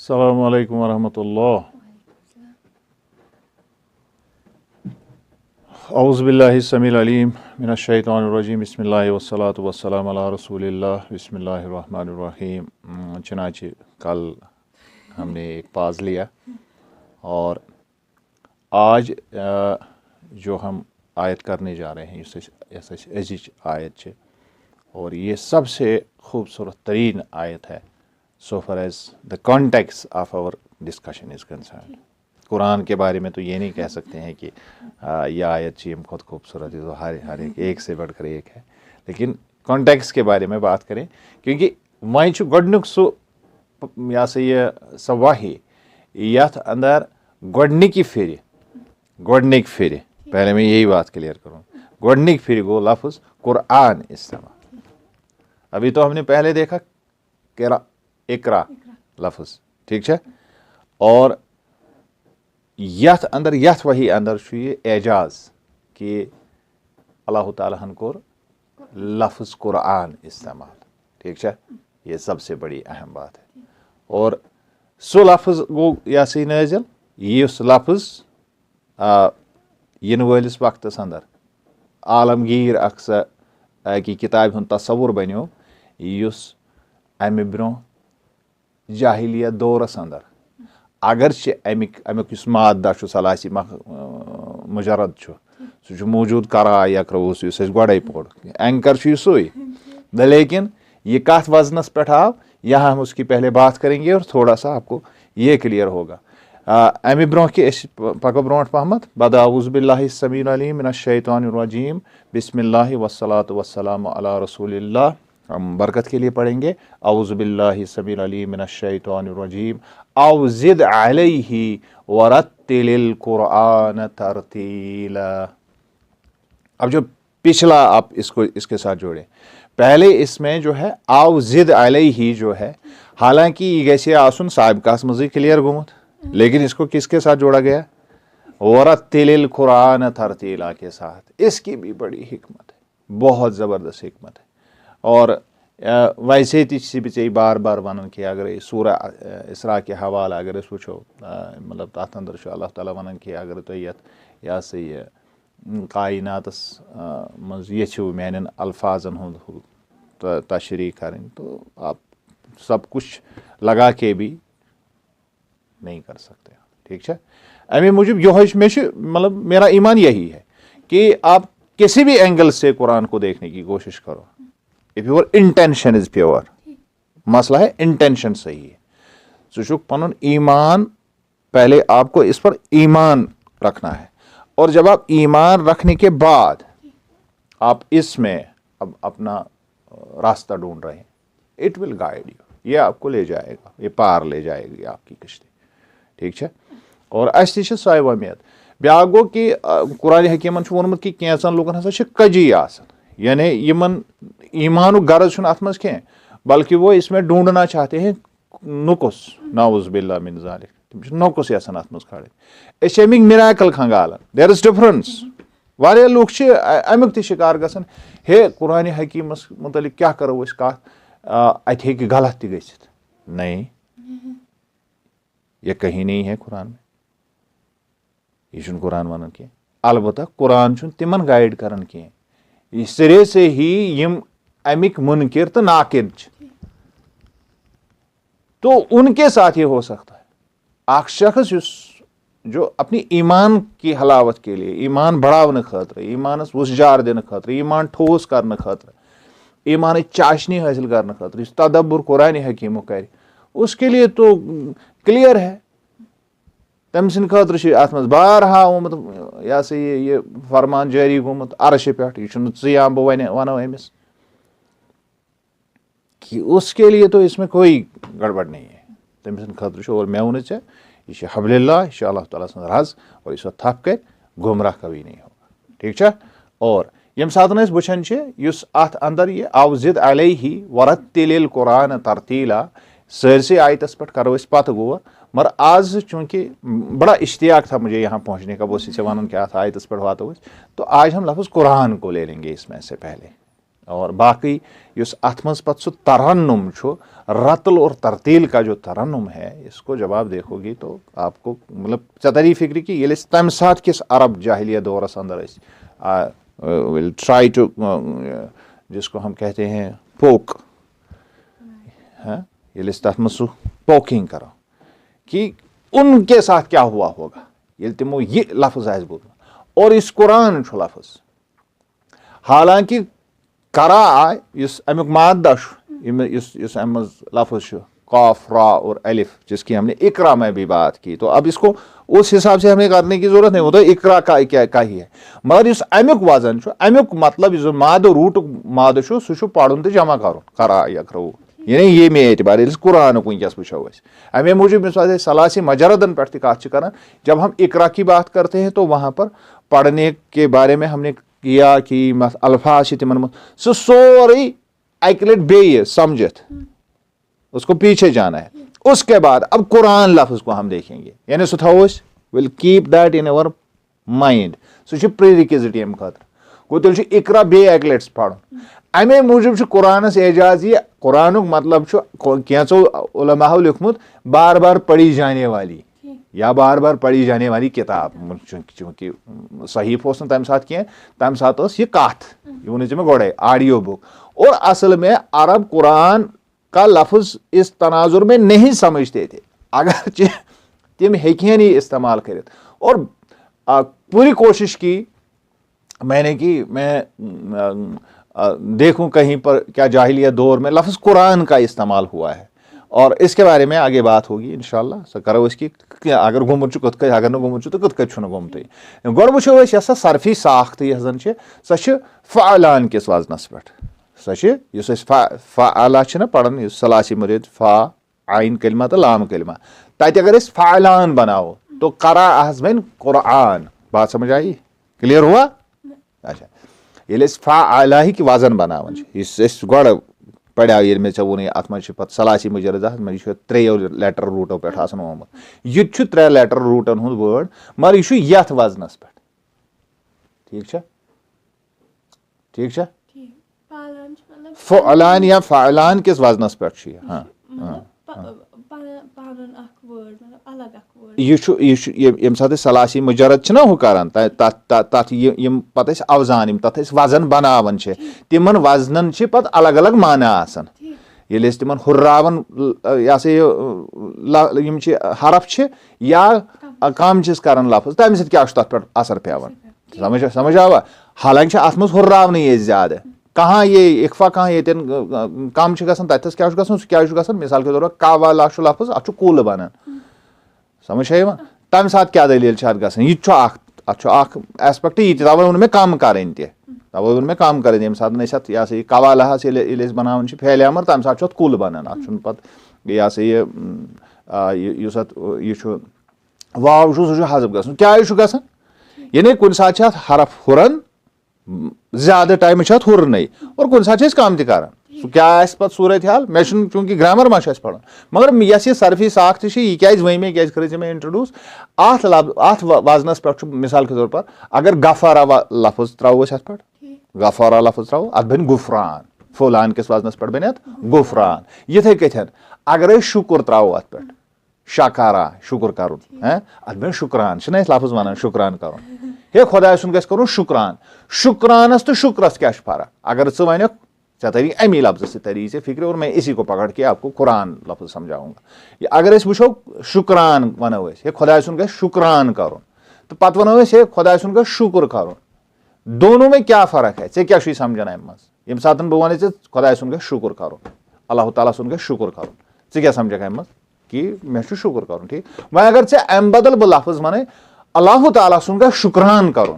अस्सलामु अलैकुम वरहमतुल्लाह। औज़ु बिल्लाहि समील अलीम मिनश शैतानिर रजीम बिस्मिल्लाहि वस्सलातु वस्सलामु अला रसूलिल्लाह बिस्मिल्लाहिर रहमानिर रहीम। चुनांचे कल हमने एक पाज लिया और आज जो हम आयत करने जा रहे हैं इस अजीज आयत है और ये सबसे खूबसूरत तरीन आयत है so far as the context of our discussion is concerned। Quran के बारे में तो ये नहीं कह सकते हैं कि यह आयत चीम खुद खूबसूरत है, तो हर एक से बढ़कर एक है, लेकिन कॉन्टेक्स्ट के बारे में बात करें क्योंकि वह गोडनुक सो या से ये सवाही यथ अंदर गोडनिक फिर पहले मैं यही बात क्लियर करूँ, गोडनिक फिर गो लफ्ज़ कुरान इस्तेमाल। अभी तो हमने पहले देखा इकरा लफ्ज़, ठीक है, और यथ अंदर यथ वही अंदर ये एजाज कि अल्लाह ताला हन कोर लफ्ज़ कुरान इस्तेमाल, ठीक है, ये सबसे बड़ी अहम बात है। और सो लफ्ज़ गो यासी नज़ल यस लफ्ज़ इन वलिस वक्तस अंदर आलमगीर अक्सर कि किताब हूँ तस्वुर बनो युस अमि ब्रो जाहिलिया दौरस अंदर अगर अमुक मादा सलासी मुजरद सह मौजूद करा यकरऊस गोड़े पोड़ एंकर सुई, लेकिन ये कथ वजनस पे आव, यहाँ हम उसकी पहले बात करेंगे और थोड़ा सा आपको ये क्लियर होगा। अमि ब्रो कि पको ब्रो पहमत बदाऊज़ु बिल्लाहि समीउल अलीम मिनश शैतानिर रजीम बिस्मिल्लाहि वस्सलातु वस्सलामु अला रसूलिल्लाह। हम बरकत के लिए पढ़ेंगे औज़ु बिल्लाहि समीउल अलीम मिनश शैतानिर रजीम औ ज़िद अलैहि वरत्तिलिल कुरआन तरतीला। अब जो पिछला आप इसको इसके साथ जोड़े, पहले इसमें जो है औ ज़िद अलैहि जो है, हालांकि ये गैसे आसुन साहिबकास मज़ी क्लियर गुमुत, लेकिन इसको किसके साथ जोड़ा गया? वरत्तिलिल कुरआन तरतीला के साथ। इसकी भी बड़ी हिकमत है, बहुत ज़बरदस्त हिकमत है। और वैसे ती बार बार वन कि अगर सूरा इसरा के हवाला अगर वो मतलब तथ अंदर अल्लाह ताला वन कि अगर तुम यह सा यह कायनातस मज यू मान अल्फाजन हूँ तशरी करें, तो आप सब कुछ लगा के भी नहीं कर सकते, ठीक है। अमी मूजब यो मतलब मेरा ईमान यही है कि आप किसी भी एंगल से कुरान को देखने की कोशिश करो, if your intention is pure, मसला है इंटेंशन सही है, सो पन ईमान पहले आपको इस पर ईमान रखना है, और जब आप ईमान रखने के बाद आप इसमें अब अपना रास्ता ढूंढ रहे हैं, इट विल गाइड यू, ये आपको ले जाएगा, ये पार ले जाएगी आपकी किश्ती, ठीक है। और अस सह उम्मीद ब्या गो कि कुरान हकीमन वोनमुत कि कैंसन लोगन हसा कजी आसन, यानी यमन ईमानुक गरज अत मज कह, बल्कि वो इसमें ढूंढना चाहते हैं नुकुस, नाउज़ु बिल्लाहि मिन ज़ालिक, तुम नुकुस यसान अत मज खड़े अमिक मिराकल खंगालन। There is difference. वारिया लोग अमुक त शिकार गसन, हे कुरान हकीमस मुतलिक क्या करो इस कत अत हे गलत त गसित, नहीं, यह कहीं नहीं है कुरान में, यह कुरान वन कह, अलबत्ता कुरान तिमन गाइड करन कह, इस सिरे से ही यम अमिक मुनकिर तो नाकिर, तो उनके साथ ये हो सकता है। आख शख्स जो अपनी ईमान की हलावत के लिए, ईमान बढ़ाने खतर, ईमानस वुसजार दिन खतर, ईमान ठोस करने खतर, ईमान चाशनी हासिल करने खतर तदब्बुर कुरान हकीम कर, उसके लिए तो क्लियर है, तम सिंद खतर अत मज बारहा आमुत यह सा ये फरमान जारी गोमुत अर्श पे, यह बह वनो अमिस कि उसके लिए तो इसमें कोई गड़बड़ नहीं है, तम सिंद खतर। और मैं वन ऐ यह हबलिल्लाह, यह अल्लाह ताला सद रज, और यह थप कर गुमराह कभी नहीं होगा, ठीक है। और यम सात वुचान अत अंदर यह औ ज़िद अलैहि वरत्तिलिल कुरान तरतीला, सरसे आयतस पे करो पत गौर, मगर आज चूंकि बड़ा इश्तियाक था मुझे यहाँ पहुँचने का, वो से वन क्या था आयतस पे वातो, तो आज हम लफ्ज़ कुरान को ले लेंगे इसमें से पहले, और बाकी युस अथ मज पत सु तरन्नुम छु, रतल और तरतील का जो तरन्नुम है, इसको जब आप देखोगी तो आपको मतलब चतरी फिक्र की ये तम साथ किस अरब जाहिलिया दौरस अंदर विल ट्राई टू, जिसको हम कहते हैं पोक, हाँ ये तथ मज पोकिंग करो कि उनके साथ क्या हुआ होगा ये तिमो ये लफ्ज आस बोल, और इस कुरान छु लफ्ज, हालांकि करा अमुक मादा लफ्ज कॉफ रा और अलिफ, जिसकी हमने इकरा में भी बात की, तो अब इसको उस हिसाब से हमें करने की जरूरत नहीं, वो तो इकरा का ही है, मगर इस अमुक वजन अमुक मतलब जो माद रूट माद सह पढ़ुन तो जमा कर करा यकरो, ये ये मे एतबार कुरान वनकस वो अमे मूजूब मिसाल सलासी मजरदन पे कत कर, जब हम इकरा की बात करते हैं तो वहाँ पर पढ़ने के बारे में हमने किया कि अल्फाज तिमन सह सोरे अक लट बे समझित उसको पीछे जाना है, उसके बाद अब कुरान लफ्ज को हम देखेंगे, यानी सह थो will keep that in our mind, सह प्री रिक्विजिट अम खतर गो तेल इकरा बे अक लट पढ़, अमे मूजूब कुरानस एजाज ये कुरान मतलब कैचो उलमाओ लिखमुत बार बार पढ़ी जाने वाली या बार बार पढ़ी जाने वाली किताब, चूंकि सहीफ तम साथ कह तम साथ ये कथ ये वो मे गोड़े ऑडियो बुक, और असल में अरब कुरान का लफ्ज इस तनाजुर में नहीं समझते थे, अगर तिम हेकियन ही इस्तेमाल कर, और पूरी कोशिश की मैंने कि मैं देखूं कहीं पर क्या जाहिलिया दौर में लफ्ज कुरान का इस्तेमाल हुआ है, और इसके बारे में आगे बात होगी इंशाल्लाह, सो करो इसकी अगर गोमुत कत अगर न गोमुत तो कत गोमुत गोड़ वो यस सरफी साख्त यन सह फ़अलान किस वजनस पे सह फ़अला पढ़न सलासी मुरीद फ़ा आइन कलमा तो लाम कलमा, तत अगर फ़अलान बनाओ तो करा बन कुरान, बात समझ आई, क्लियर हुआ? अच्छा ये फ़अला ही वजन बनावन गोड़ पढ़ा ये मे वो अत पे सलासी मुजरद मे 3 लेटर रूटो पे आमुत, ये 3 लेटर रूटन हूँ वर्ड, मगर यह यथ वजनस पे, ठीक ठीक फ़अलान या फ़अलान किस वजनस पे, हाँ ये सात सलासी मुजरद हु करान तथ पे अवजान तथ वजन बनावन तिमन वजनन पे अलग अलग माना आसान, ये तिमन हुर्रावन हरफ या कम करान लफ्ज तम सत क्या तथ पे असर पेवन, समझ आवा, हालांकि अत मज हुर्रावन ये ज्यादा, कहाँ ये इख्फा कहाँ ये कम तथस क्या सह मिसाल के तौर पर कावाला लफ्ज अत कुल बनान, समझ है तम सात क्या दलील यह एस्पेक्ट ये तवे वो मे कम करें तवे वो मे कम करें ये सात यह कवाला बनान फेल अमर तम सात कुल बनान अत यह वाव सह हजफ गसन क्या गसन, यानी कुन सात हरफ हुरन ज्यादा टाइम हुरन और कुन सात कम तरान, क्या पे सूरत हाल मे चूंकि ग्रामर मा पढ़, मगर यस ये सरफी साख्त यह मे क्या कर इंट्रोड्यूस अत वजनस पे मिसाल के तौर पर अगर गफारा लफ्ज त्रो पे गफारा लफ्ज त्रो अत बन गुफरान, फुलान किस वजनस पे बन गुफरान, यथे कथन अगर शुक्र त्रो अत पे शकारा शुक्र कर अत बन शुक्रान लफ्ज वन शुक्रान कर, हे खुदा सुन गो शुक्रान, शुक्रानस तो शुक्रस क्या फर्क, अगर वन चे तरी अमी लफ्ज से तरी से फिक्र, और मैं इसी को पकड़ के आपको कुरान लफ्ज समझाऊंगा, अगर वो शुक्रान वनो हे खुदा सुन शुक्रान कर, तो पत वनो हे खुदा सुन शुक्र कर, दोनों में क्या फर्क है, क्या समझान अम ये सात बह वन खुदा सुन शुक्र कर, अल्लाह ताला सुन शुक्र कर, क्या समझ अम कि मे शुक्र कर, ठीक वह अगर अम बदल बह लफ्ज वन अल्लाह ताला सुन शुक्रान कर,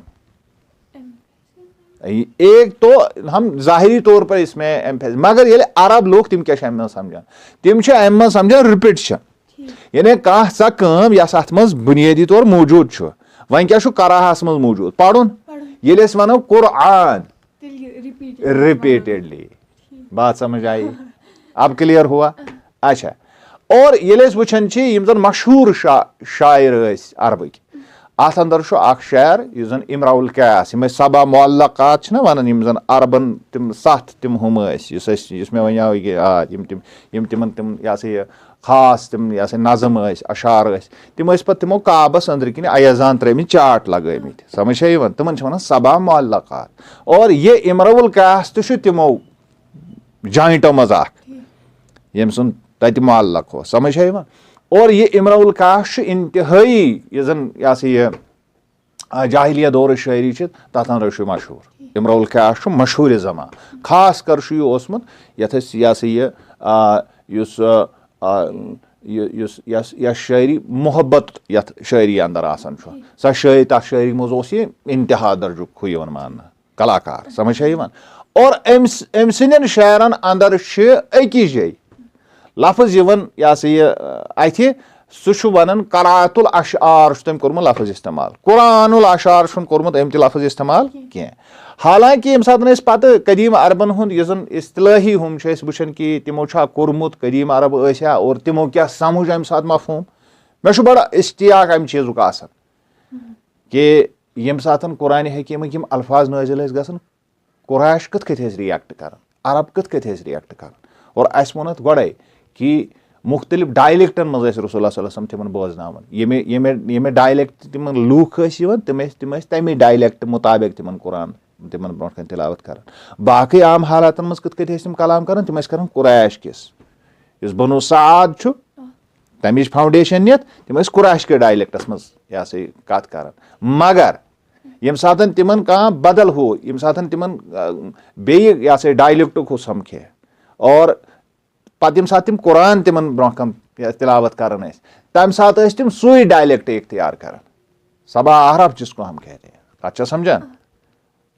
एक तो हम जाहिरी तौर पर इसमें एम्फेस, मगर ये अरब लोग तिम क्या समझान, तिम समझान रिपीटिशन, यानी कह सा कम यस अत मज बुनियादी तौर मौजूद वन क्या कराहस मज मौजूद पढ़ुन, ये वनो कुरान रिपीटेडली, बात समझ आई, अब क्लियर हुआ? अच्छा, और ये वुचान यम जन मशहूर शायर अरबक, अत अंदर शेर यह जन इमराउल कैस यम सबा मुअल्लकात वन यम जन अरबन तम 7 तम हम मे वन तिम यह सा खास तम यह नज़म अशार तम तमो काबस अंदर किन अयजान त्रमित चाट लगमित समझ तमन वन सबा मुअल्लकात और ये इमराउल कैस तमो जॉइंटो मज यम सुन तत मुअल्लक हो समझ और ये इमराउल कैस इंतहाई यह जन यह सा यह जाहिलिया दौर शायरी तथ अंदर मशहूर इमराउल कैस मशहूर जमा खास कर यह यह सा यह शायरी मोहब्बत यथ शायरी अंदर आसान सा शायरी तथ शायरी मज इंतहा दर्जुक हुई मान कलाकार समझ और अम सन शायरन अंदर अकिस जाय लफ्ज यह सा यह सह वन करातुल अशार तम कोर्मुत लफ्ज इस्तेमाल कुरानुल अशार कोर्मुत अम लफ्ज इस्तेमाल कह हालांकि यम सात पत कदीम अरबन हुंद यह जन इस्तिलाही हम वुचन कि तिमो कोर्मुत कदीम अरब और तिमो क्या समझ अम सात मफहूम मे बड़ा इश्तियाक अम चीजुक कि यम सात कुरान हकीमक यम अल्फाज नाजिल गसन कुरैश कथ कथ रिएक्ट कर अरब कथ कथ रिएक्ट कर और अस वोन गोड़े कि मुख्तलिफ डायलेक्टन मज रसूलुल्लाह सल्लल्लाहु अलैहि वसल्लम तिमन बोजनावन ये डायलेक्ट तिमन लूख तम तमे डायलेक्ट मुताबिक तिमन कुरान तिमन ब्रोट कन तिलावत कर बाकी आम हालातन मज कथ कथ तिम कलाम कर तिम कर कुरैश किस इस बनो साद तमिच फाउंडेशन नित तिम कुरैश के डायलेक्टस मज यह सा कत कर मगर यम सात तिमन कह बदल हो यम सात तिमन बे यह सा डायलेक्टुक हो समखे और पत यम सात तिम कुरान तिमन ब्रोह कम तिलावत कर तम सात तिम सुई डायलेक्ट इख्तियार कर सबा अहरफ जिसको हम कहते हैं अच्छा समझा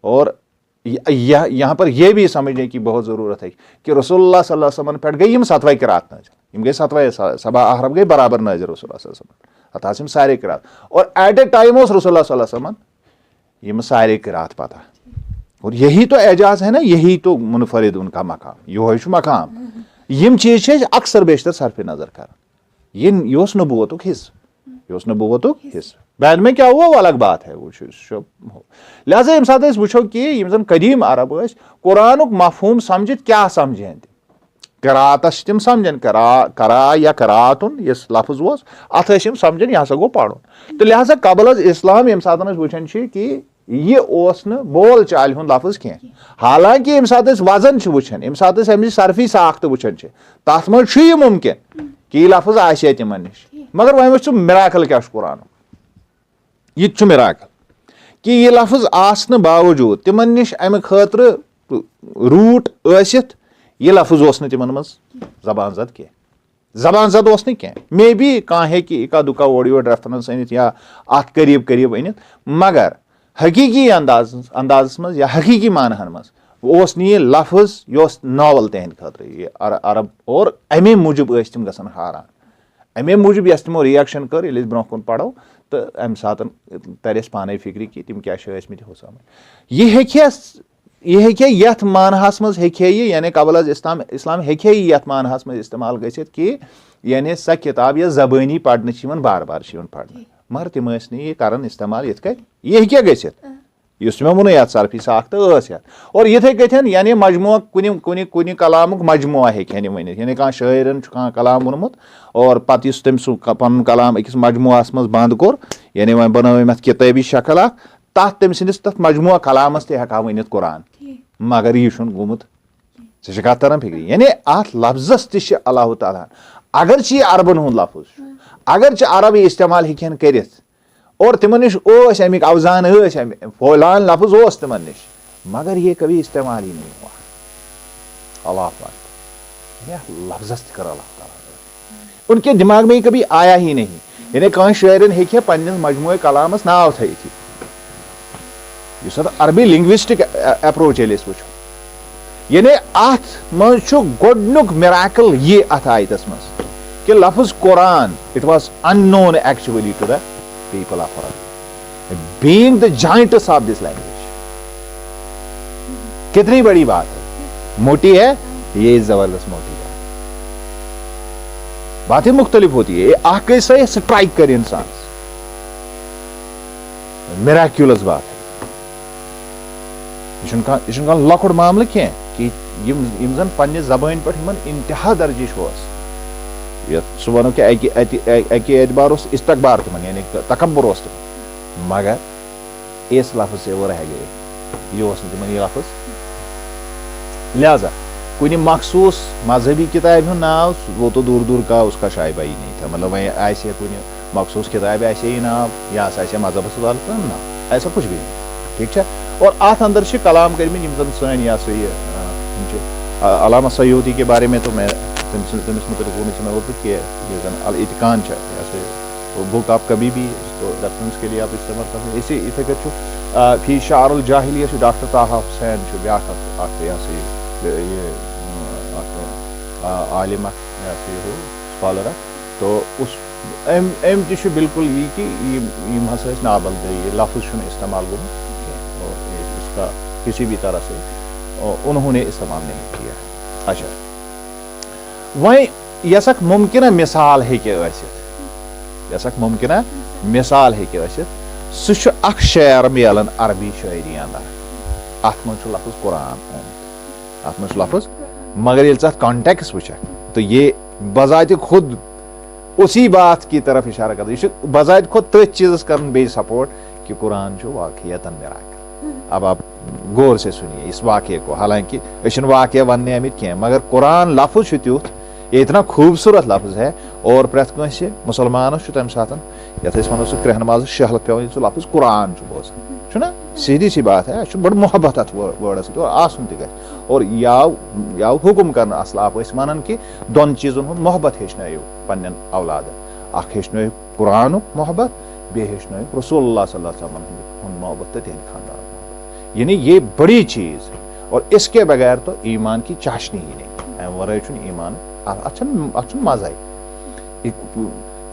और यहाँ पर यह भी समझने की बहुत ज़रूरत है कि रसूलुल्लाह सल्लल्लाहु अलैहि वसल्लम पे गई यम 7वां किरात नाज़िल यम गई 7वां सबा अहरफ गई बराबर नाज़िल रसूलुल्लाह सल्लल्लाहु अलैहि वसल्लम अतः सारे किरात और एट ए टाइम रसूलुल्लाह सल्लल्लाहु अलैहि वसल्लम यम सारे किरात पता और यही तो एजाज है ना यही तो मुनफरिद उनका मकाम यह मकाम यम चीज अक्सर बेशतर सरफ नजर कर यह नबूवतुक हिस्स नबूवतुक हिस्स बाद में क्या हुआ वो अलग बात है वो लिहाजा यम साथ वो कि यम जन कदीम अरब कुरानुक मफहूम समझित क्या समझें करातस तम समझन करा या करातुन यस लफ्ज वोस अत समझन यह हसा गो पढ़ुन तो लिहाजा कबल इस्लाम यम साथ वुचन कि यह बोल चाल हुंद लफ्ज कह हालांकि यम साथ वजन वुचन यम साथ अमिच सरफी साख्त वुचन तथ मज मुमकिन कि यह लफ्ज आसे तिमन निश मगर वह वो मिराकल क्या कुरान यह मिराकल कि यह लफ्ज आसने बावजूद तिमन निश अमि खतर रूट यह लफ्ज ओस तिमन मज जबान जद कह जबान जद ओस कह मे बी कह इका दुका ओर योर रेफरेंस अनित या अत करीब करीब अनित मगर हकीकी अंदाज मज या हकीकी मानहन मज ओस यह लफ्ज यह नावल तहद खतर यह अरब और अमे मूजूब तम गसन हारान अमे मूजूब यस तमो रिएक्शन कर ये ब्रोह कुन पढ़ो तो अम सात तरस पाने फिक्र कि तिम क्या हो समझ यह यथ मानहस मज यानी कबल इस्लाम हे यथ मानहस मज इस्तेमाल गसित कि यानी सा किताब यह जबानी पढ़ने बार बार पढ़ने मगर तिम यह कर इस्तेमाल ये हे गसित मे वो ये सरफी साख्त और इथे कथन यानी मजमू कुन कलामुक मजमू हेन वन यानी कह शायरन कह कलाम वोनमुत और पत तम पन कलाम अकिस मजमुआस मज बंद कोर यानी वह बनव किताबी शक्ल तथ तम सिंदिस तथ मजमुआ कलामस तक वन कुरान मगर यह गुमुत से कत तरन फिक्र यानी अत लफ्जस तह अल्लाह ताला अगर यह अरबन हुंद लफ्ज अगर अरब इस्तेमाल हेन कर और तिमन निश अमिक अवजान फौलान लफ्ज तिमन निश मगर ये कभी इस्तेमाल ही नहीं हुआ अल्लाह लफ्जस कर अल्लाह ताला उनके दिमाग में कभी आया ही नहीं यानी कह शायरन हे पन्निस मजमूए कलामस नाव थी अरबी लिंग्विस्टिक अप्रोच ये वो यानी अत मज गोडनुक मिराकल ये अत आयतस मज कि लफ्ज Quran it was unknown actually to the people of Arab being the giantess of this language कितनी बड़ी बात है मोटी है ये जबरदस्त मोटी है बातें मुख्तलिफ होती है आके से स्ट्राइक कर इंसान मिराक्यूलस बात है। यह लकुट मामल क्या कि जन पन्ने जबान पे इंतहा दर्जी सह वो कि अकि एतबार इस्तकबार तमन यानी तकब्बुर मगर इस लफ्ज से वो रह गए यह तमन यह लफ्ज। लिहाजा कुछ मखसूस मजहबी किताब हूँ नाव वो तो दूर दूर का उसका शायबा ही नहीं था। मतलब वही ऐसे कुछ मखसूस किताब ऐसे ही नाव या मजहब से नाव ऐसा कुछ भी नहीं। ठीक है। और अत अंदर से कलाम कर सन अलामा सयूदी के बारे में तो मैं तमिस मुतल्लिक़ कि अल इत्क़ान बुक आप कभी भी उसको रेफरेंस के लिए आप इस्तेमाल कर इसी इथे कर फी शारुल जाहिलिया डॉक्टर ताहा हुसैन ब्या ये आलिम स्कॉलर तो उस एम तु बिल्कुल ये कि हसा नाबल ये लफ्ज़ इस्तेमाल गो और इसका किसी भी तरह से उन्होंने इस्तेमाल नहीं किया है। अच्छा वही यसक मुमकिन मिसाल यसक मुमकिन मिसाल सह शेर मिलान अरबी शायरी अंदर अत मन लफ्ज़ कुरान अत मन लफ्ज़ मगर ये कॉन्टेक्स्ट वुच तो ये बजात खुद उसी बात की तरफ इशारा करता है बजात खुद तथ चीज़ कर बे सपोर्ट कि कुरान वाक़ियतन मिराकल। अब आप गौर से सुनिए इस वाक़े को। हालांकि वाक़ वन आमित क्या मगर कुरान लफ्ज़ तुथ ये इतना खूबसूरत लफ्ज़ है और प्रत कंसे मुसलमान तम सात ये वो क्रह नमाज शहल पे लफ्ज़ कुरान बोजान ना सीधी सी बात है बड़ मोहब्बत अत वर्डस और आसन तक और याव हुकुम कर असल आप वन कि दोन चीज़न हूँ मोहब्बत हेचन पन्न औलाद हेचन कुरान मोहब्बत बे हेचन रसूलुल्लाह सल्लल्लाहु अलैहि वसल्लम मोहब्बत तो तेहद खानदान मोहब्बत यानी ये बड़ी चीज़ है और इसके बगैर तो ईमान की चाशनी ही नहीं वर ईमान अत मजा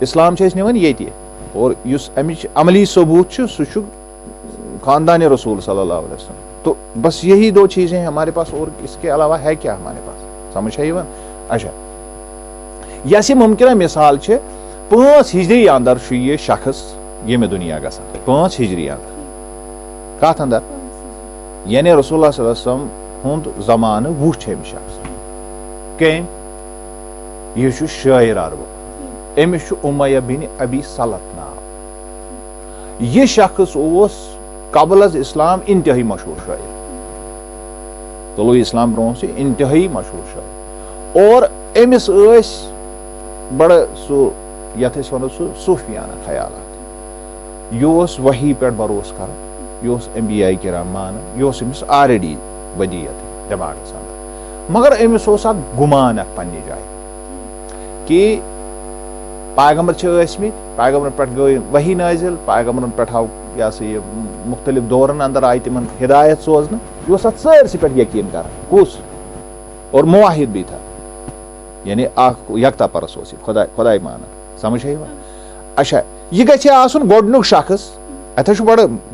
इस्लाम निवान ये और अमिच अमली सबूत सह खानदान रसूल सल्लल्लाहु अलैहि वसल्लम। तो बस यही दो चीज़ें हमारे पास और इसके अलावा है क्या हमारे पास समझ है वन। अच्छा यह मुमकिन मिसाल 5 हिजरी अंदर ये शख्स ये में दुनिया ग 5 हिजरी अंदर कत अंदर यानी रसूलुल्लाह सल्लल्लाहु अलैहि वसल्लम हुंद जमान वुच शख्स कम यह शायर अरब अमिस उमैया बिन अबी सलत नाव यह शख्स कबल अज इस्लाम इंतहाई मशहूर शायर तुलो इस्लाम ब्रोह से इंतहाई मशहूर शायर और अमिस बड़ सह ये वो सूफियाना ख्याल यह वही पे भरोस कर यह अंबिया किराम मान यह अमिस ऑलरेडी वदीयत दिमागस अंदर मगर अमिस गुमान पन्ने जाए कि पैगम्बर पैगम्बर पे गई वही नाजिल पैगम्बर पे आव यह मुख्तलिफ दौरन अंदर आय तिमन हिदायत सोजन यह सारसी पे यकीन कर कुस और मुवाहिद भी था यानी यकता परस खुदाई मान समझ है। अच्छा यह गु गोडनुक शख्स अत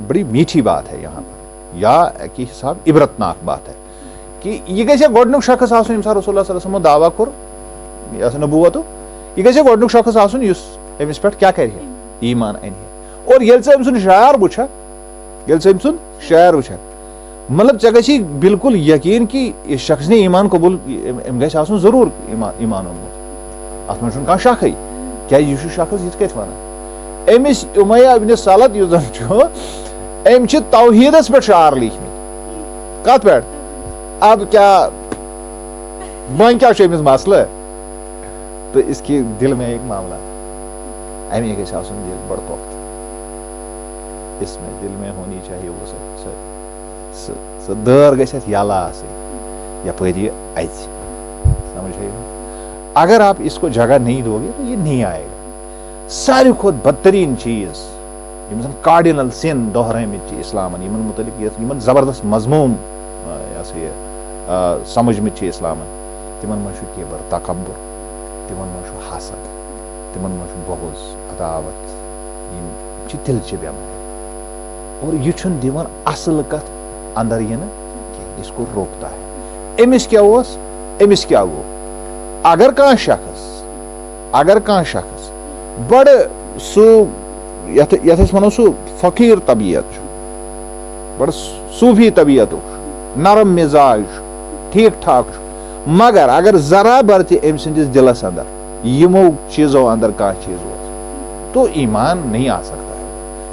बड़ी मीठी बात है यहाँ पर या कि हिसाब इबरतनाक बात है कि यह गु गोडनुक शख्स यम रसूलुल्लाह सल्लल्लाहु अलैहि वसल्लम दावा कोर नबूवत यह गु गोडनुक शख्स अमिस पे क्या कर ईमान अन और ये शायर वुछ शायर वुछ मतलब चे गई बिल्कुल यकीन कि इस शख्स ने ईमान कबूल जरूर ईमान ओनमुत अत मन कह शक क्या यह शख्स यह कत वन अमिस उमैया बिन सलत अम तौहीदस पे शार लिखमित कत पे अब क्या वन क्या मसल तो इसके दिल में एक मामला अमे दिल बड़ पुख्त इसमें दिल में होनी चाहिए वो दर गला यपरी अच समझ है। अगर आप इसको जगह नहीं दोगे तो ये नहीं आएगा। सारी खुद बदतरीन चीज़ कार्डिनल सिन दोहरामित इस्लाम मुतलिक जबरदस्त मजमूम समझ में इस्लाम तिमन मन केबर तकब्बुर तिमन मन हसद तिमन मन बहुज अदावत दिल बेमार और यह दिवन असल कत अंदर ये ना इसको रोकता है। अमिस क्या गो अगर कह शख्स बड़ सो यथ वनो सो फ़कीर तबीयत, बड़ सूफी तबीयत, नरम मिजाज, ठीक ठाक, मगर अगर जरा बर अम सिंदिस दिलस अंदर यमो चीज़ों अंदर कह चीज तो ईमान नहीं आ सकता है।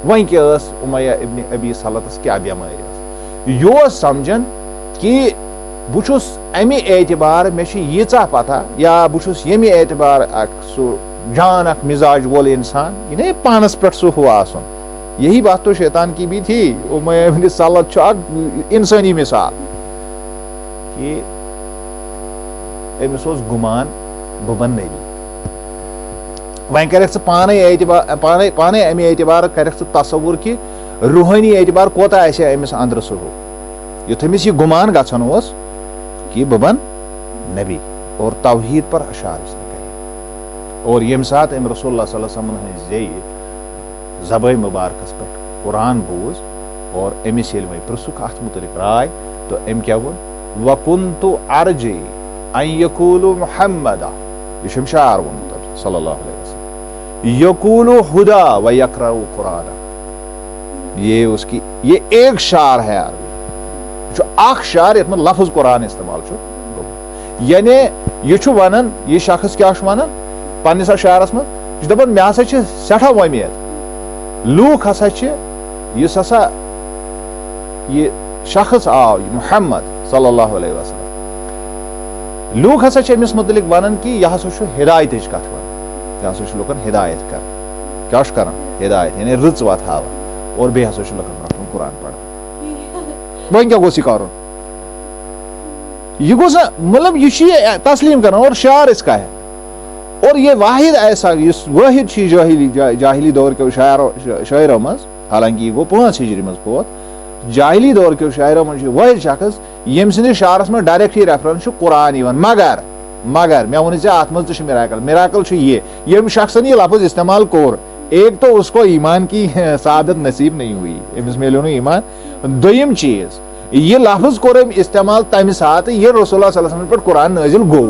वहीं क्या उमैया इब्न अबी सलतस क्या बेमारी यो समझन कि बुछुस अमि एतबार मे यीचा पता या बुछुस यमि एतबार सो जान अख मिजाज वोल इंसान ये नहीं पानस पे सह हुआ आसन। यही बात तो शैतान की भी थी। उमैया इब्न सलत इंसानी मिसाल कि अमिस गुमान बह बन नबी वह कर पाने एतबार पाने अमे एतबार कर तस्वुर कि रूहानी एतबार कोता अमिस अंदर सह युथ अमिस यह गुमान गछन कि बह बन नबी और तौहीद पर अशार करे। और यम सात अम रसूलुल्लाह सल्लल्लाहु अलैहि वसल्लम जे ज़बान मुबारकस पे कुरान बोज और अमिस ये पृसुक अत मुतलिक राय तो अम क्या वो वकुन्तु अर्जी अन यकूलु मुहम्मदा यह शार वोनमुत सल्लल्लाहु अलैहि वसल्लम यकूलु हुदा व यक़रउ कुराना। ये उसकी ये एक शार है अरबी जो अख शार यथ लफ्ज कुरान इस्तेमाल यानी यह वन यह शख्स क्या वन पन्निस शारस मज दपान मे हसा सठा वमेद लूक हसा हसा ये शख्स आव मुहम्मद सल्लल्लाहु अलैहि वसल्लम लूक हसा अमिस मुतलिक वन कि यह हसा हिदायत कथ वन यह हसा लुकन हिदायत कर क्या कर हिदायत यानी रच वत हावन और बे हसा लुकन रखन कुरान पढ़ वह क्या गोस कर यह गोस मतलब यह तस्लीम कर और शार इसका है। और ये वाहिद ऐसा वाहिद जाहिली दौर के शायरों मज हालांकि वो 5 हिजरी मज पोत जाहिली दौर के शायरों मज वाहिद शख्स यम सिंदिस शारस में डायरेक्ट ही रेफरेंस कुरान यवन मगर मैं वन अत मज मिराकल ये यम शख्सन ये लफ्ज इस्तेमाल कोर एक तो उसको ईमान की सादत नसीब नहीं हुई अमिस मिलो न ईमान दोयम चीज ये लफ्ज कोर इस्तेमाल तमि सात ये रसूलुल्लाह सल्लल्लाहु अलैहि वसल्लम पर कुरान नाजिल गो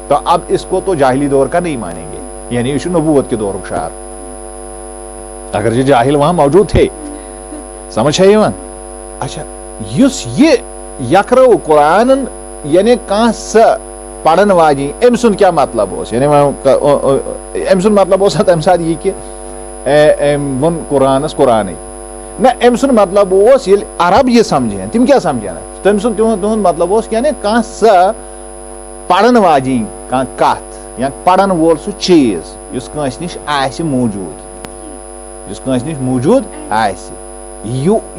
तो अब इसको तो जाहिली दौर का नहीं मानेंगे यानी यह नबूवत के दौर शार अगर ये जाहिल वहां मौजूद थे समझ है यवन। अच्छा युस ये यक़रउ कुरान यानी कह स पढ़न वाजी अम सुन क्या मतलब यानी अम सुन मतलब तम सात यह कि वन कुरानस कुरान ना अम सुन मतलब ये अरब ये समझें तिम क्या समझें तम सुन तुहद मतलब यानी कह स पढ़न वाजी कथ या पढ़न वोल सह चीज इस कंस निश आसि मौजूद इस कंस निश मौजूद आसि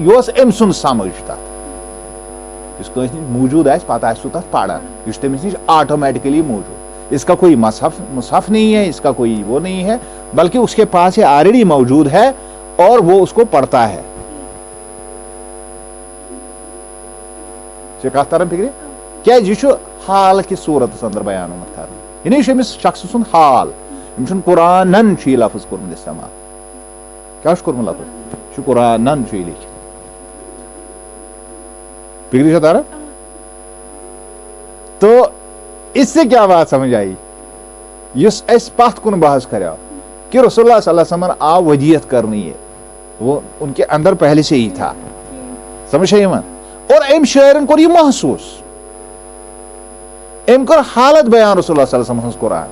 योस अम सुन समझ तथ इस कंस निश मौजूद आसि पता आसि तथ पढ़न इस तमिस निश ऑटोमेटिकली मौजूद। इसका कोई मुसहफ नहीं है इसका कोई वो नहीं है बल्कि उसके पास ये ऑलरेडी मौजूद है और वो उसको पढ़ता है। कथ तरन फिक्र क्या यह हाल कि सूरत अंदर बयान कर यह शख्स सुन हाल अम कुरानन लफ्ज कोर्मुत इस्तेमाल क्या कोर्मुत लफ्ज कुरानन लिखित फिक्र तारा। तो इससे क्या बात समझ आई युस पथ कुन बहस कर कि रसूलुल्लाह सल्लल्लाहु अलैहि वसल्लम आ वजियत करनी है वो उनके अंदर पहले से ही था समझ है यमन। और अम शायरन को यह महसूस अम कर हालत बयान रसूलुल्लाह सल्लल्लाहु अलैहि वसल्लम कुरान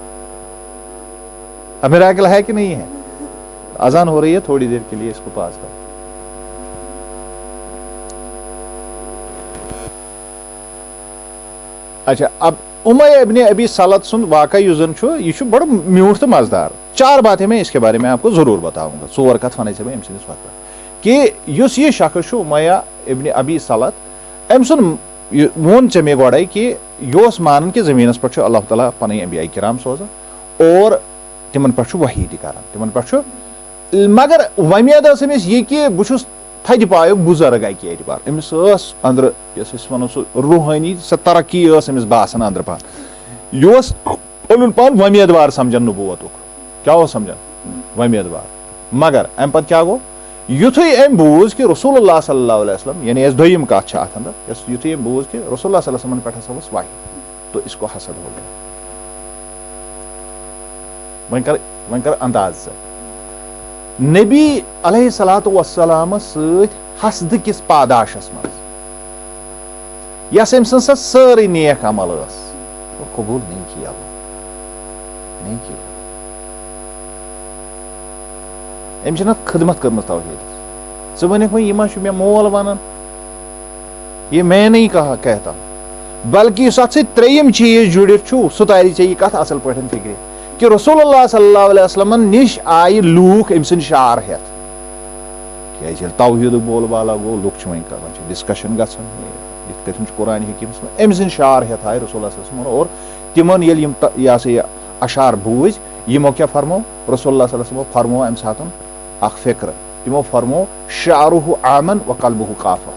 अब मिराकल है कि नहीं है। अजान हो रही है थोड़ी देर के लिए इसको पास कर। अच्छा अब उमैया इब्न अबी सलत सुन वाक़ा यह बड़ म्यूठ तो मजदार 4 बातें मैं इसके बारे में आपको जरूर बताऊंगा 4 कथ वन अम सिंदिस वक्त कि युस यह शख्स उमैया इब्न अबी सलत अम सुन वोन चे मे गोड़े कि यह मानन कि जमीनस पे अल्लाह ताला पन अंबिया किराम सोजान और तिमन पे वही कर तिमन पे मगर वमेद अमिस यह कि बहुत थज पायो बुजुर्ग अकि एतबार अमिस अंदर वो सह रूहानी सह तरक्की अमिस बासान अंदर पान यह ओन पान वमेदवार समझन नबूवत क्या समझन वमेदवार। मगर अम पे क्या गो युथुई अम बूझ कि रसूलुल्लाह सल्लल्लाहु अलैहि वसल्लम यानी दोयम कथ अत अंदर युथुई अम बूझ कि रसूलुल्लाह सल्लल्लाहु अलैहि वसल्लम पे हसा वही तो इसको हसद हो गया। वन कर अंदाज से नबी अलैहिस्सलातु वस्सलाम सत हसद किस पादाशस मज यस अम सं सारी नेक अमल वो कबूल नहीं किया, नहीं किया। अम खिदमत कर्म तौहीद वे वन यह मे मोल वन, ये मैं नहीं कहता, बल्कि इस अत त्रेयम चीज जुड़ित सह तारी चे कत असल पे फिक्र कि रसूलुल्लाह सल्लल्लाहु अलैहि वसल्लम निश आय लूख अम सद शार हेत क्या तौहीद बोल बाला गो लुक वन कर डिस्कशन गन कुरान हकीमस में अम सद शार हेत आय रसूलुल्लाह सल्लल्लाहु अलैहि वसल्लम और तिमन ये अशार बूझ यमो क्या फरमो रसूलुल्लाह सल्लल्लाहु अलैहि वसल्लम फरमो अम सातन अख फिक्र यमो फरमो शारुहु आमन व कल्बुहु काफा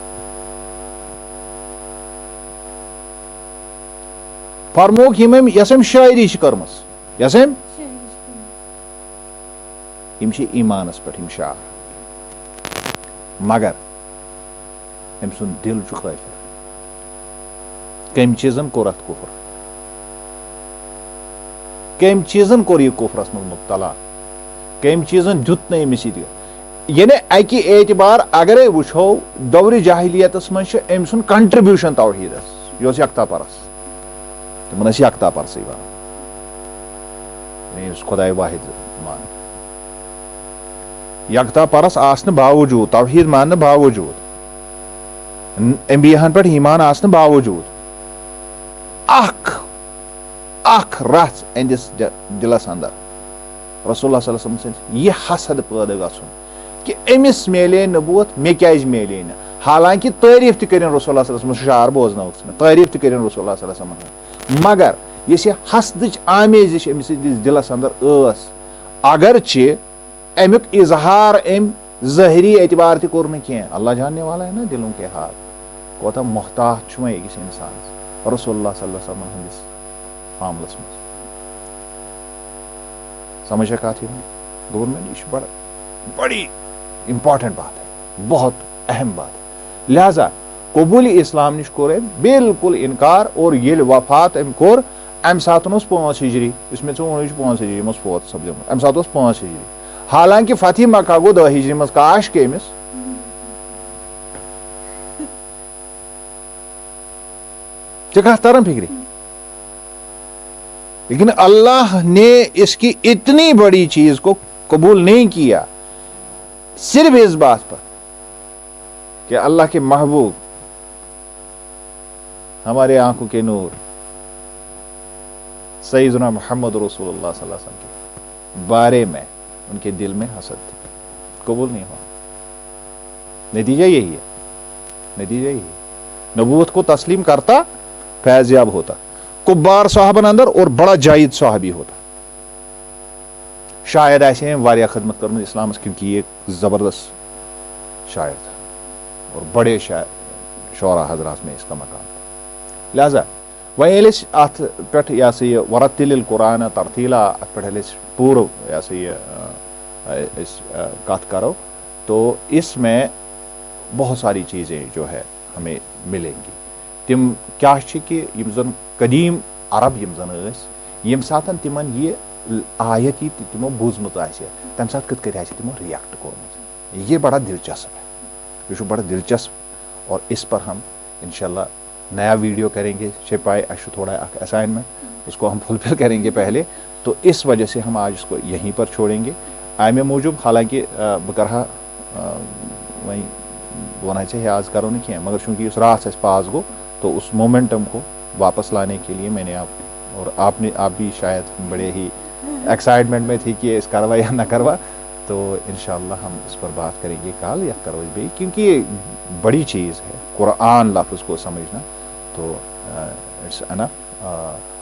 फरमोक यम शायरी कर्मस यम ईमानस पे शार मगर अम सुन दिल काफिर कम चीजन कोर अत कुफर कम चीजन कोर यह कुफरस मज मुब्तला कम चीजन दुत न अमिस यानी अकि एतबार अगर वो दौर जाहिलियतस मज अम सुन कंट्रीब्यूशन तौहीदस यह यकता परस तिमन यकता परसै वन खुदाय वाहिद मान यकता परस आसने बावजूद तौहीद मानने बावजूद अंबियाहन पे ईमान आसने बावजूद अख रच अंदिस दिलस अंदर रसूलुल्लाह सल्लल्लाहु अलैहि वसल्लम यह हसद पैदा गछुन कि अमिस मिले नबूवत मे क्या मिले न, हालांकि तारीफ त करें रसूलुल्लाह सल्लल्लाहु अलैहि वसल्लम शार बोजन तारीफ त करें रसूलुल्लाह सल्लल्लाहु अलैहि वसल्लम, मगर यह हसद आमेज अमिस दिलस अंदर अगरचे अमुक इजहार अम ज़ाहिरी एतबार त कोर न कह, अल्लाह जानने वाला है ना दिलों के हाल कोता मोहताज वे अकिस इंसान रसूलुल्लाह सल्लल्लाहु अलैहि वसल्लम हंदिस मामलस में समझ कत गवर्नमेंट यह बड़ी इंपॉर्टेंट बात है, बहुत अहम बात है। लिहाजा कबूल इस्लाम निश कोर बिल्कुल इनकार और ये वफात अम कोर अम सात 5 हिजरी इसमें 5 हिजरी मज फोत सपद अम सात 5 हिजरी, हालांकि फतह मक्का गो 10 हिजरी मज काश के अमिस तरन फिक्री, लेकिन अल्लाह ने इसकी इतनी बड़ी चीज को कबूल नहीं किया सिर्फ इस बात पर कि अल्लाह के महबूब हमारे आंखों के नूर सैयदना मोहम्मद रसूलुल्लाह सल्लल्लाहु अलैहि वसल्लम के बारे में उनके दिल में हसद थी, कबूल नहीं हुआ। नतीजा यही है, नतीजा यही है। नबूवत को तस्लीम करता फैज़याब होता, कुब्बार साहबन अंदर और बड़ा जायद साहबी होता, शायद ऐसे वारिया खदमत कर इस्लाम क्योंकि ये जबरदस्त शायर था और बड़े शायर शोरा हजरात में इसका मकाम था। लिहाजा वह अत पे यह वरतिल कुरान तरतीला अत पे पूर्व कत करो तो इसमें बहुत सारी चीज़ें जो है हमें मिलेंगी। तिम क्या कि जन कदीम अरब यम सातन तिमन ये आयत ही तिमो बूजमुत तम सात कत तिमो रिएक्ट कोर्मुत, ये बड़ा दिलचस्प है, ये बड़ा दिलचस्प और इस पर हम इंशाल्लाह नया वीडियो करेंगे। शिपाई अशु थोड़ा असाइनमेंट उसको हम फुलफिल करेंगे पहले, तो इस वजह से हम आज इसको यहीं पर छोड़ेंगे आयमे मूजूब। हालांकि बह कर वही वन चाहिए आज करो नहीं क्या, मगर चूंकि उस रात से पास गो तो उस मोमेंटम को वापस लाने के लिए मैंने आप और आप भी शायद बड़े ही एक्साइटमेंट में थी कि इस करवा या ना करवा, तो इंशाल्लाह हम इस पर बात करेंगे कल या करवा भी, क्योंकि ये बड़ी चीज़ है कुरान लफ्ज़ को समझना। तो इट्स अनफ।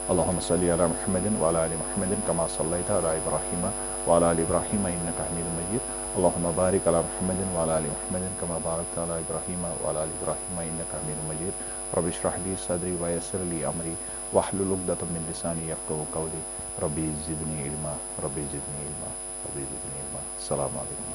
अल्लाहुम्मा सल्ली अला मुहम्मदिन व अला आलि मुहम्मदिन कमा सल्लैता अला इब्राहीम व अला आलि इब्राहीम इन्नका हमीदुम मजीद। अल्लाहुम्मा बारिक अला मुहम्मदिन व अला आलि मुहम्मदिन कमा बारकता अला इब्राहीम व अला आलि इब्राहीम इन्नका हमीदुम मजीद। रब्बि इश्रह ली सदरी व यस्सिर ली अमरी वहलुल उक़दतम मिन लिसानी यफ़क़हू क़ौली। रब्बी ज़िदनी इल्मा, रब्बी ज़िदनी इल्मा, रब्बी ज़िदनी इल्मा। अस्सलामु अलैकुम।